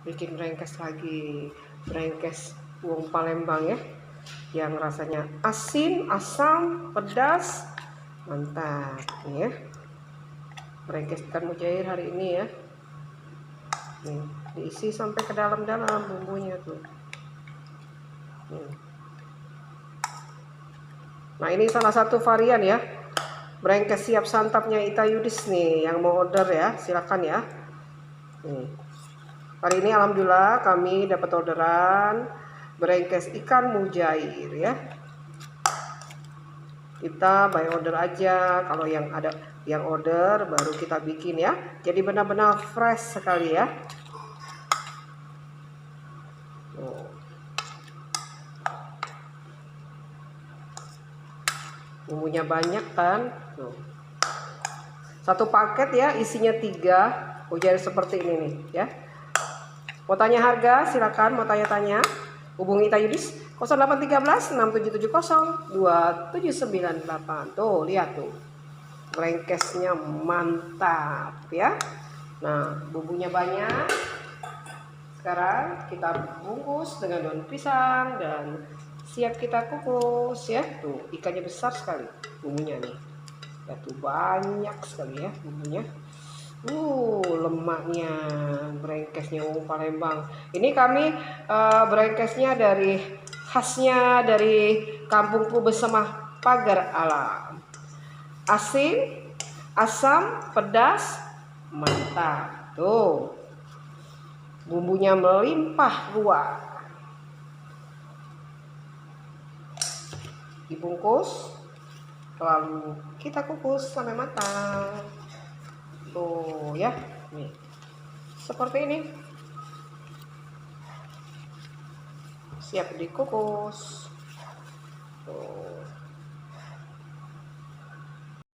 bikin brengkes lagi, brengkes wong Palembang ya, yang rasanya asin, asam, pedas, mantap nih ya. Brengkes ikan mujair hari ini ya, nih diisi sampai ke dalam-dalam bumbunya tuh. Nah ini salah satu varian ya, brengkes siap santapnya Ita Yudis nih, yang mau order ya silakan ya. Nih. Hari ini alhamdulillah kami dapat orderan brengkes ikan mujair ya. Kita by order aja, kalau yang ada yang order baru kita bikin ya. Jadi benar-benar fresh sekali ya. Bumbunya banyak kan. Tuh. Satu paket ya, isinya 3 mujair seperti ini nih ya. Mau tanya harga silakan, mau tanya-tanya hubungi Ita Yudis 0813 6770 2798. Tuh lihat tuh, brengkesnya mantap ya. Nah bumbunya banyak. Sekarang kita bungkus dengan daun pisang dan siap kita kukus ya. Tuh ikannya besar sekali bumbunya nih ya, tuh banyak sekali ya bumbunya. Lemaknya brengkesnya wong Palembang. Ini kami brengkesnya dari khasnya dari kampungku bersama pagar alam. Asin, asam, pedas, mantap. Tuh. Bumbunya melimpah ruah. Dibungkus, lalu kita kukus sampai matang. Tuh ya, nih seperti ini, siap dikukus. Tuh.